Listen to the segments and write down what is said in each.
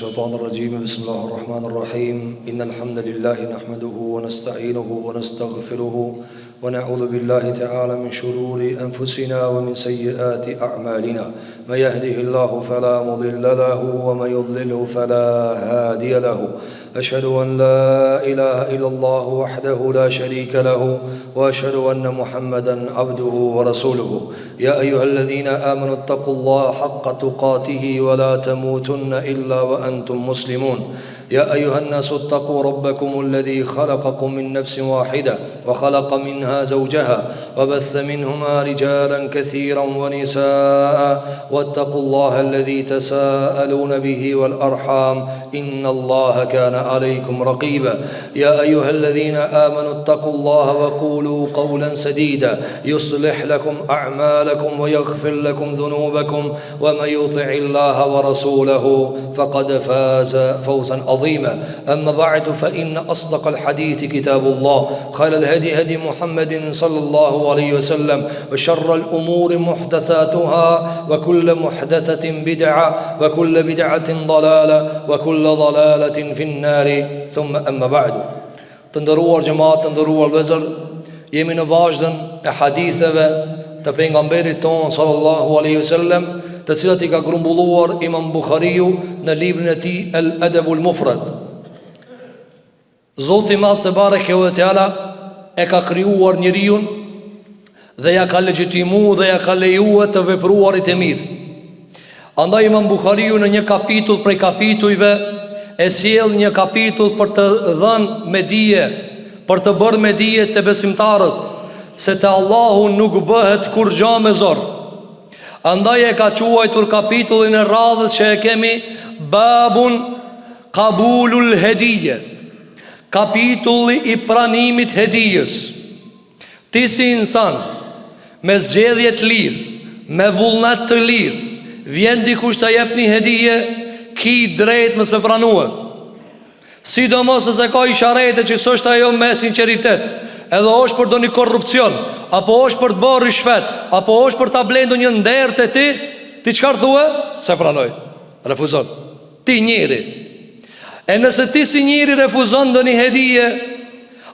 الشيطان الرجيم بسم الله الرحمن الرحيم إن الحمد لله نحمده ونستعينه ونستغفره ونعوذ بالله تعالى من شرور أنفسنا ومن سيئات أعمالنا من يهده الله فلا مضل له ومن يضلله فلا هادي له أشهد أن لا إله إلا الله وحده لا شريك له وأشهد أن محمدا عبده ورسوله يا أيها الذين آمنوا اتقوا الله حق تقاته ولا تموتن إلا وأنتم مسلمون يا أيها الناس اتقوا ربكم الذي خلقكم من نفس واحدة وخلق منها زوجها وبث منهما رجالا كثيرا ونساء واتقوا الله الذي تساءلون به والأرحام إن الله كان عليكم رقيبا يا أيها الذين آمنوا اتقوا الله وقولوا قولا سديدا يصلح لكم أعمالكم ويغفر لكم ذنوبكم ومن يطع الله ورسوله فقد فاز فوزا عظيما أما بعد فإن أصدق الحديث كتاب الله خير الهدي هدي محمد صلى الله عليه وسلم وشر الأمور محدثاتها وكل محدثة بدعة وكل بدعة ضلالة وكل ضلالة في النار ثم أما بعد تندروار جماعة تندروار الوزر jemi në vazhdën e haditheve të pejgamberit ton sallallahu alaihi wasallam, të cilat I ka grumbulluar Imam Buhariu në librin e tij El Adabul Mufrad. Zoti I Madh se bareke ve teala e ka krijuar njeriu dhe ja ka legjitimuar dhe ja ka lejuar të vepruarit e mirë. Andaj Imam Buhariu në një kapitull prej kapitujve e sjell një kapitull për të dhënë me dije, për të bërë me dije të besimtarët se te Allahu nuk bëhet kur gja me zor. Andaj e ka quajtur kapitullin e radhës që e kemi Babun Qabulul Hedije, kapitulli I pranimit hedijës. Ti si insan me zgjedhje të lirë, me vullnet të lirë, vjen dikush të jep një hedije, ki drejt mos me pranue. Sidomos se ka isharete që s'është ajo me sinceritet, edhe është për do një korrupcion, apo është për të bërë rishfet, apo është për ta blendu një ndërë të ti qëkar thue? Se pranoj, refuzon. Ti njeri. E nëse ti si njeri refuzon dhe një hedije,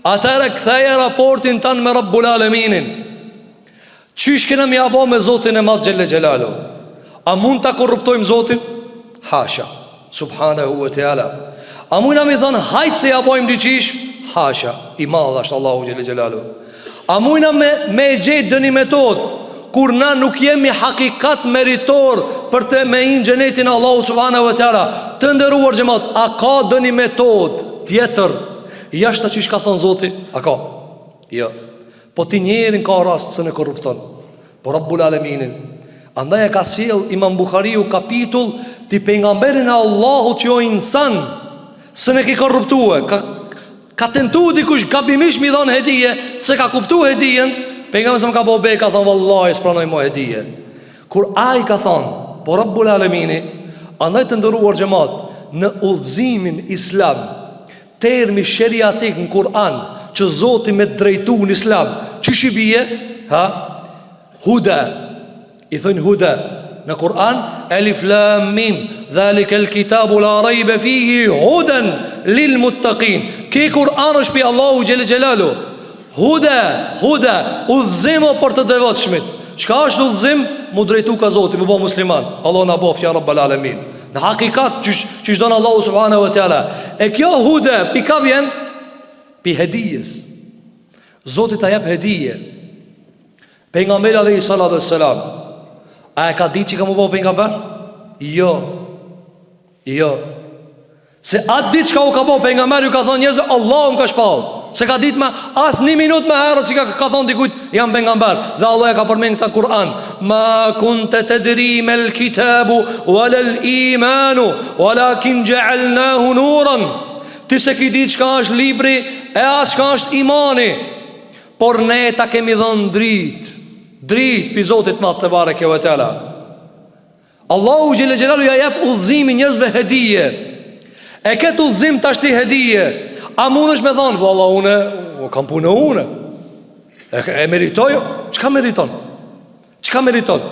atëre ktheje raportin tanë me Rabbul Aleminin. Qysh kena mi abo me Zotin e Madh Gjelle Gjelalu? A mund ta korruptojmë Zotin? Hasha, subhanahu wa ta'ala. A mujna mi thënë hajtë se ja bojmë diqish? Hasha, I madh ashtë Allahu Gjelle Gjelalu. A mujna me gjetë dë një metod kur na nuk jemi hakikat meritor për të me inë gjenetin Allahu subhanahu wa ta'ala. Të ndëruar gjemat, a ka dë një metod tjetër jashtë që shka thënë Zoti? A ka? Jo. Po ti njerin ka rast së në korrupton, po Rabbul Aleminin. Andaj e ka sjell Imam Buhariu kapitull ti pejgamberin e Allahut që o insan së ne ki korruptue, ka tentu dikush gabimisht mi dhanë hedije, se ka kuptu hedijen, pejgamberi se më ka bo bej, ka thonë vallahi s'pranoj mo hedije. Kur ai ka thonë, po Rabbul Alemini, andaj të ndëruar xhamat, në udhëzimin islam, termi sheriatik në Kur'an, që Zoti me drejtu në islam, që shibije, huda, I thënë huda, në Kur'an, Alif Lam Mim, dhalika al-kitabu la rayba fihi hudan lil muttaqin. Ki Kur'an është pi Allahu Gjelle Gjelalu. Huda, udhëzim për të devotshmit. Çka është udhëzim? Mu drejtu ka Zoti, mu bo musliman. Allah na bof ya Rabbal Alamin. Në hakikat që don Allahu subhanahu wa taala. E kjo huda pi ka vjen pi hedijes. Zoti ta jep hedije. Pejgamberi alayhi salatu wassalam, a e ka ditë që ka mu po pejgamber? Jo. Se atë ditë që ka u ka po pejgamber, ju ka thonë njerëzve, Allah më ka shpallë. Se ka ditë me as një minut me herë që ka thonë dikujt, jam pejgamber. Dhe Allah e ka përmend këta Kur'an. Ma kunte tadri mal kitabu wala al imanu walakin ja'alnahu nuran. Ti se ki ditë çka është libri e as çka është imani, por ne ta kemi dhënë dritë pi Zotit Madh te bareke ve teala. Allahu Gjelle Gjelalu ja jep udhëzimin njerëzve hedije. E këtë udhëzim tash ti hedije, a mundesh me thonë valla unë kam punë unë? E meritoj? Çka meriton?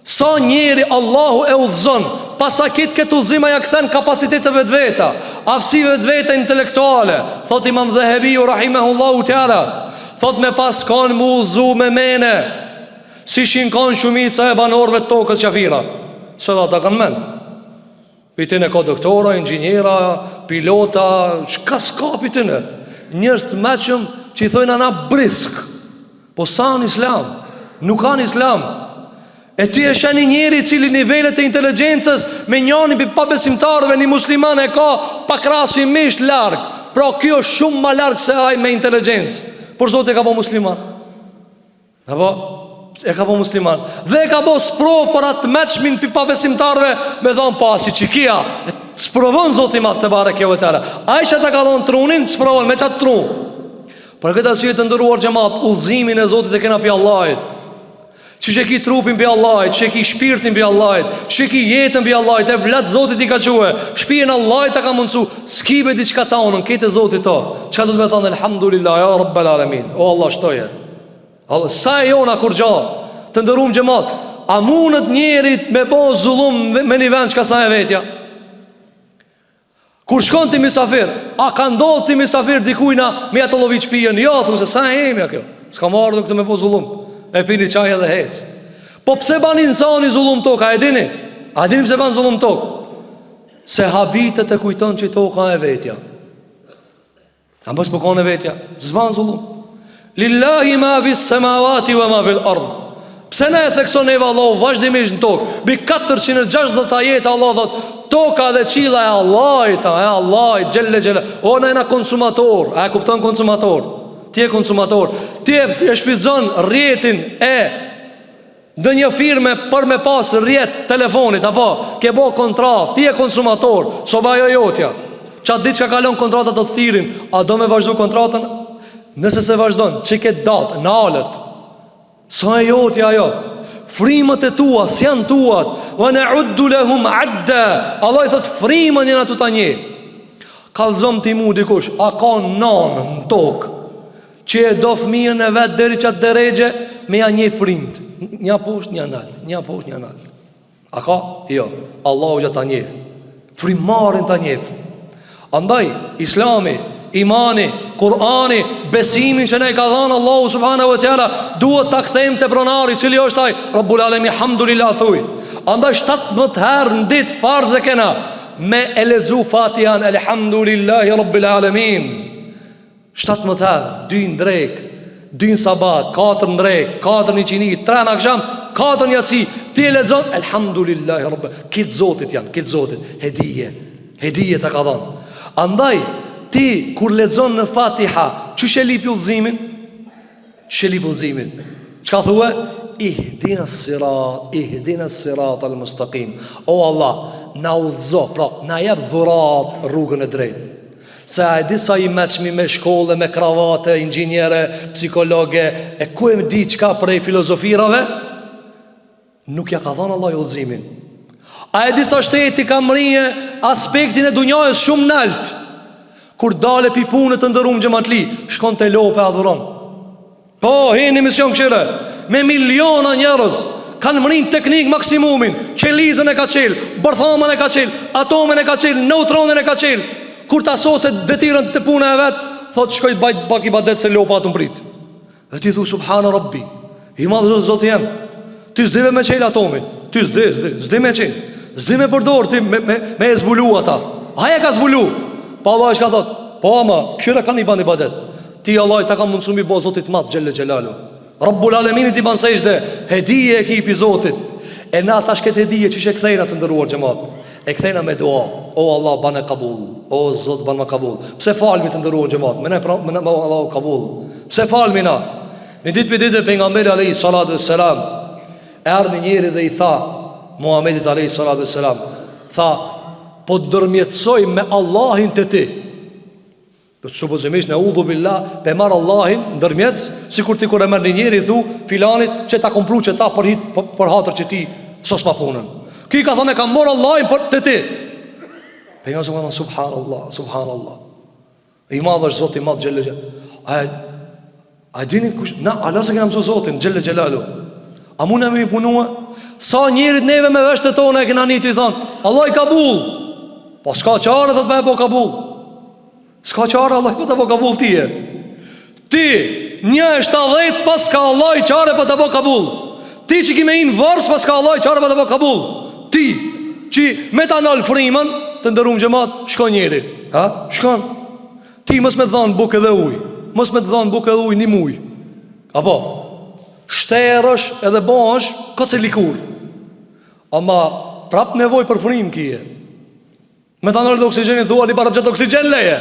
Sa njeri Allahu e udhëzon pasakit këtë uzima ja këthen kapaciteteve të veta, aftësive të veta intelektuale. Thot Imam Dhahabiu rahimahullahu ta'ala, thot me pas kanë mu uzu me mene, si shinkon shumica e banorëve të tokës qafira. Se da ta kanë men. Pitine ka doktora, inxhinjera, pilota, çka s'ka pitine. Njerëz të mëshëm që i thojnë ana brisk. Po sa në islam? Nuk kanë islam. E ti e shani njeri cili nivellet e inteligencës me njani për pabesimtarëve një musliman e ka pakrasimisht larg. Pra kjo është shumë ma larg se aj me inteligencë. Por Zoti e ka po musliman. Apo? E ka po musliman. Dhe e ka po sprov për atë meçmin për pabesimtarëve me thonë pasi që kia sprovon Zoti matë të bare kjo e tëra. Aisha ta ka thonë trunin, sprovon me qatë trun. Për këtë asyje të ndëruar xhamat, udhëzimin e Zotit e kena për Allahit. Që që ki trupin për Allahit, që ki shpirtin për Allahit, që ki jetën për Allahit, e vlatë Zotit i ka quhe, shpijen Allahit ta ka mundësu, s'ki me diçka ta unën, kete Zotit ta. Që ka du të me thanë, elhamdulillah, ja rabbel alamin, o Allah shtoje. Sa e jona kur gja, të ndërum xhamat, a mundët njerit me bo zullum me një vend që ka sa e vetja? Kur shkon ti misafir, a ka ndodh ti misafir dikujna me atë llovi shpijen? Jo, thosë sa e jemi kjo. S'ka marrë këtë me bo zullum. E pili qaj edhe hec. Po pse ban insani zullum tok, a e dini? A dini pse ban zullum tok? Se habitet e kujton që toka e vetja. A mos po kanë e vetja, s'ban zullum. Lillahi ma fis samawati wa ma fil ard. Pse ne e thekson eva Allahu vazhdimisht në tokë? Bi 460 ajete Allah thot, toka dhe qilla e Allahit, gjelle gjelle. O në jena konsumator, a e kupton konsumator? Ti e konsumator, ti e shfrytëzon rrjetin e dë një firme për me pas rrjet telefonit, apo ke bo kontrat, ti e konsumator, soba jo jotja. Qatë ditë që kalon kontratat të thirin, a do me vazhdu kontratën? Nëse se vazhdon, që ke datë, në alët, sa e jotja jo? Frimët e tua, s'janë tuat, wa ne uddu lehum adda. Allah i thot frimën jena të ta një. Kalzom ti mu dikush, a ka nanë në tokë që e do fëmijën e vetë deri qatë deregje me ja një frimt, një poshtë, një nalt, një poshtë, një nalt. A ka? Jo, Allahu që ta njef, frimarin ta njef. Andaj, Islami, imani, Kurani, besimin që ne ka dhanë Allahu subhanahu wa ta'ala, duhet ta kthejmë të pronari, cili është ai, Rabbul Alemi, hamdulillah thuj. Andaj 17 herë në ditë farz e kena me e lexu Fatihan, elhamdulillahi Rabbil Alamin. 17 herë, 2 në drek, 2 në sabat, 4 në drek, 4 në qini, 3 në aksham, 4 në jasi. Ti e lexon, elhamdulillahi Rabbil. Kitë Zotit janë, kitë Zotit, hedije të ka dhanë. Andaj, ti kur lexon në Fatiha, që shelipi udhëzimin? Shelipi udhëzimin. Çka thua? Ihdina sirat al-mustaqim. O Allah, na udhëzo, pra na jep dhurat rrugën e drejtë. Se a e disa i meçmi me shkolle, me kravate, inxhinjere, psikologe, e ku e më di qka prej filozofirave? Nuk ja ka dhënë Allah i udhëzimin. A e disa shteti ka mrije aspektin e dunjajës shumë nalt. Kur dale pi punë të ndërum xhamatli, shkon te lope adhuron. Po, hini mision këshire, me miliona njerëz kanë mrin teknik maksimumin, qelizën e ka qel, bërthamën e ka qel, atomen e ka qel, neutronën e ka qel. Kur ta sose detirën të puna e vet, thot shkoj bajt bak i badet se lopa atë mbrit. Dhe ti thu subhana rabbi, i madhë zotë jem, ti s'dive me qel atomin, ti s'di me qel, s'di me përdor ti me e zbulu ata. Haja ka zbulu. Pa Allah ishka thot, po ama, këshire kanë i ban i badet. Ti Allah i ta ka mundësu mi bo Zotit matë, gjelle gjelalu. Rabbul Aleminit i ban sejshde, hedije e kipi Zotit. E na ta shket hedije që që këthejna të ndëruar gjemat. E këthejna me dua, o Allah ban e kabul, o Zot ban me kabul. Pse falmi të ndëruar gjemat, me ne Allah kabul. Pse falmi na? Një dit për ditë për nga mbeli alai salatu e selam, erë njëri dhe i tha Muhammedit alai salatu e selam, tha, po të dërmjetësoj me Allahin të ti. Për shupozimish në udhu billah, pe marë Allahin dërmjetës, si kur ti kur e mërë një njeri dhu filanit që ta komplu që ta për hatër që ti sos ma punën. Ki ka thënë e kam morë Allahin për të ti. Pe nga zëmë subhanallah. I madhë është Zotë i madhë gjellë gjellë. A dini kush, na, ala se këna mësu Zotin gjellë gjellalu. A mune me i punua? Sa njerit neve me veshtë të tona e këna një të i thonë Allah i kabul. Po s'ka qare dhe të me po kabul. S'ka qare Allah i po të po kabul tije. Ti 1/70 pas ka Allah i qare po të po kabul. Ti që ki me inë vërës pas ka Allah i qare po të po kabul. Ti që me ta nalë frimën të ndërum gjemat, shkon njeri. Ha? Shkon. Ti mës me të dhanë bukë edhe uj. Mës me të dhanë bukë edhe uj një muj. Apo shterësh edhe bosh këtë se likur. Ama prap nevoj për frim kije. Me ta nalë dhe oksigenin thua li para qëtë oksigen leje.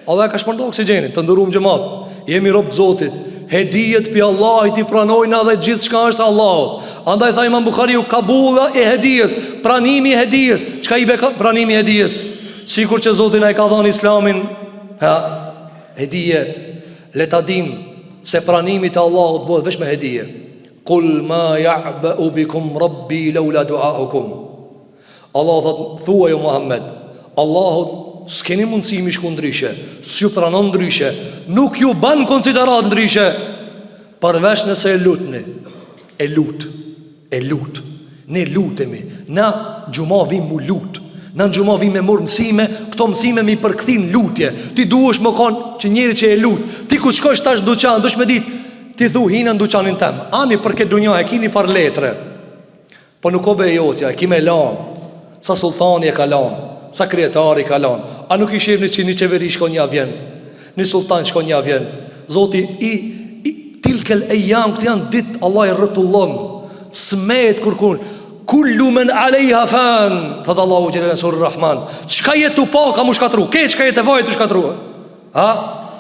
Allah e ka shpërnda oksigenin. Të ndërum gjemat, jemi ropë të Zotit. Hedijet për Allahit i pranojna dhe gjithë shka është Allahot. Andaj tha Imam Bukhariu, kabula e hedijes, pranimi e hedijes. Qka i be pranimi e hedijes? Sikur që Zotin e ka dhanë Islamin, hedije, leta dim se pranimi të Allahot bëhet vesh me hedije. Kull ma ja'ba'u bikum rabbi laula dua'ukum. Allah thot, thua jo Muhammed, Allahot s'keni mundësi mi shku ndryshe, s'ju pranon ndryshe, nuk ju ban konsiderat ndryshe, përvesh nëse e lutni. E lut. Ne lutemi. Na gjuma vim mu lut. Na në gjuma vim me mor mësime, këto mësime mi përkthin lutje. Ti duhesh më konë që njeri që e lut. Ti ku shkosh tash duqan, dush me dit, ti thu hina në duqanin tem. Ani për këtë dunja e kini far letre. Po nuk o be jotja, e ki me lan. Sa sultani e ka lan, sa krijetari ka lan. A nuk i shifni që një qeveri shko një vjen, një sultan shko një vjen. Zoti i tilkel e jam, këtë janë dit Allah i rëtullon, smet kërkun. Kullu men alejha fan, thëtë Allahu gjelën e surë Rahman. Qka jetu pa ka mu shkatru, ke qka jetë e vaj të shkatru.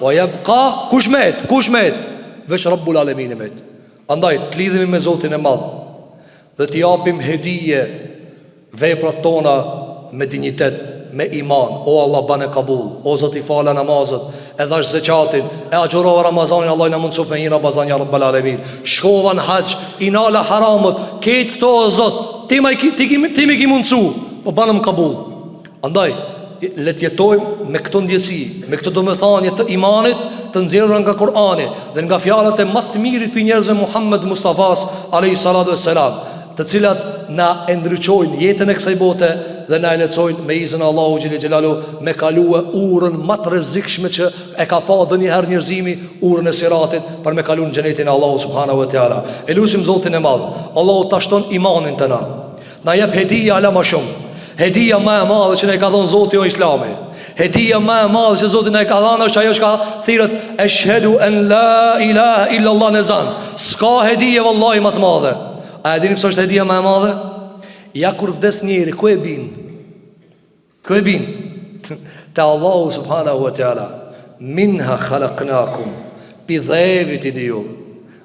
O jeb ka, kush met, veç Rabbul Alemin e met. Andaj, të lidhemi me Zotin e madh dhe të japim hedije veprat tona me dignitet, me iman. O Allah bane kabul, o Zoti fala namazët, e dhash zeqatin, e agjurova Ramazanin, Allah i në mundësuf me një Ramazan, ja Rabbal Alemin. Shkova në haq, inala haramët, ketë këto o Zot, ti mi ki mundësu, po bane më kabul. Andaj, let jetojmë me këto ndjesi, me këto domethënie të imanit, të nxjerrura nga Kur'ani dhe nga fjalët e më të mirit për njerëzve Muhammed Mustafas alayhi salatu wassalam, të cilat na e ndryqojnë jetën e kësaj bote dhe na e lehtësojnë me izin e Allahu xhelel xhelalu me kalue urën më të rrezikshme që e ka pa ndonjëherë njerëzimi, urën e Siratit, për me kaluar në xhenetin e Allahut subhanahu wa taala. Elusim Zotin e Madh, Allahu ta shton imanin të na jep hedija ala më shumë. Hedija më e madhe që ne ka dhënë Zoti o Islami. Hedija më e madhe që Zoti na ka dhënë është ajo që ka thirrët eshhedu an la ilaha illa Allah nezan. S'ka hedije vallahi më të madhe. A e dini pse është hedija më e madhe? Ja kur vdes njëri, ku e bin? Ku e bin? Te Allahu subhanahu wa taala. Minha khalaqnakum. Pi dhevit i ju.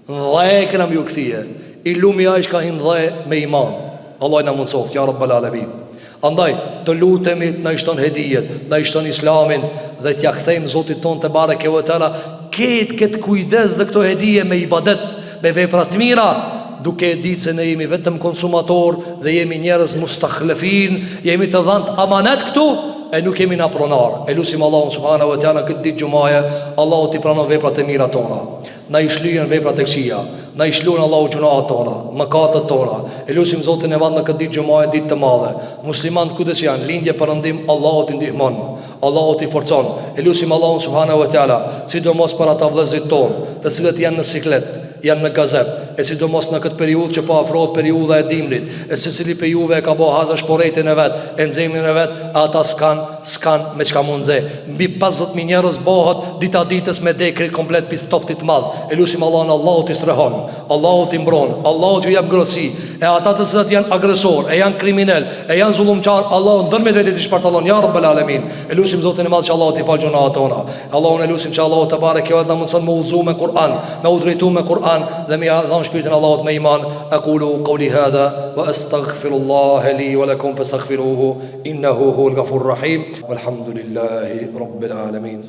Dhe këna më ju këthije. Ilumi a ishka hin dhe me iman. Allah i na mundsoft, ja Rabbal Alamin. Andaj, të lutemi të na ishton hedijet, të na ishton Islamin dhe t'ja kthejmë Zotit ton të bareke ve teala këtë kujdes dhe këto hedije me ibadet, me vepra të mira, duke e ditë se ne jemi vetëm konsumator dhe jemi njerëz mustakhlefin, jemi të dhënë amanet këtu e nuk jemi na pronar. Elusim Allahun subhanahu wa taala këtë ditë xumaje, Allahu t'i pranon veprat e mira tona. Na i shlyhen veprat e këqija, na i shluen Allahu gjunaat tona, mëkatet tona. Elusim Zotin e Madh në këtë ditë xumaje, ditë të madhe. Muslimanët kudo që janë, lindje perëndim, Allahu t'i ndihmon, Allahu t'i forcon. Elusim Allahun subhanahu wa taala, sidomos për ata vëllezërit tonë, të cilët janë në siklet, janë në gazep, e sidomos në këtë periudhë që po afrohet periudha e dimrit, e secili për juve e ka bo haza shporetin e vet, e nxemrin e vet, ata s'kan me çka mundze. Mbi 50.000 njerëz bëhet dita ditës me dekë komplet pi ftoftit të madh. Elusim Allahun, Allahu t'i strehon, Allahu t'i mbron, Allahu t'ju jap ngrohtësi. E ata të cilët janë agresor, e janë kriminal, e janë zullumçar, Allahu ndër me vetë t'i shpartallon, ja Rabbal Alamin. Elusim Zotin e Madh që Allahu t'i fal gjunaat tona. Allahun elusim që Allahu te bareke ve teala mundson me udhëzu me Kur'an, me udhëritu me Kur'an dhe me dhon shpirtin Allahut me iman. Aqulu qawli hadha wa astaghfirullaha li wa lakum fastaghfiruhu innahu huwal ghafurur rahim. Walhamdulillahi rabbil alamin.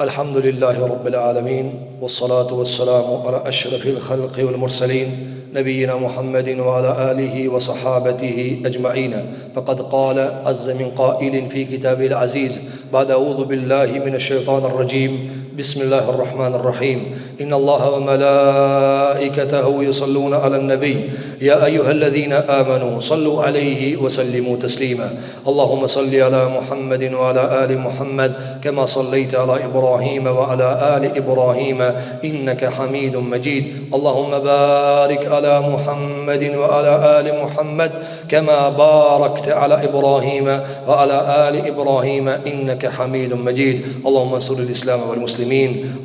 Alhamdulillahi rabbil alamin, wassalatu wassalamu ala ashrafil khalqi wal mursalin نبينا محمد وعلى آله وصحابته أجمعين. فقد قال عز من قائل في كتابه العزيز بعد أعوذ بالله من الشيطان الرجيم بسم الله الرحمن الرحيم إن الله وملائكته يصلون على النبي يا أيها الذين آمنوا صلوا عليه وسلموا تسليما اللهم صل على محمد وعلى آل محمد كما صليت على إبراهيم وعلى آل إبراهيم إنك حميد مجيد اللهم بارك على محمد وعلى آل محمد كما باركت على إبراهيم وعلى آل إبراهيم إنك حميد مجيد اللهم انصر الإسلام والمسلمين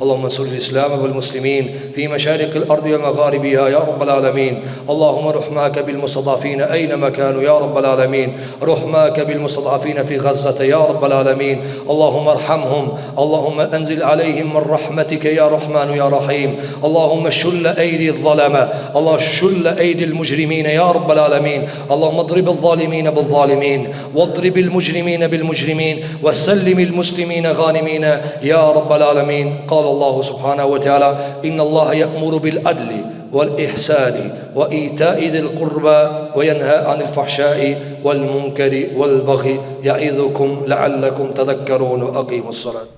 اللهم انصر الإسلام والمسلمين في مشارق الأرض ومغاربها يا رب العالمين اللهم رحماك بالمستضعفين أينما كانوا يا رب العالمين رحماك بالمستضعفين في غزة يا رب العالمين اللهم ارحمهم اللهم أنزل عليهم من رحمتك يا رحمن يا رحيم اللهم شل أيدي الظلمة الله شل أيدي المجرمين يا رب العالمين اللهم اضرب الظالمين بالظالمين واضرب المجرمين بالمجرمين وسلم المسلمين غانمين يا رب العالمين قال الله سبحانه وتعالى إن الله يأمر بالعدل والإحسان وإيتاء ذي القربى وينهى عن الفحشاء والمنكر والبغي يعظكم لعلكم تذكرون وأقيموا الصلاة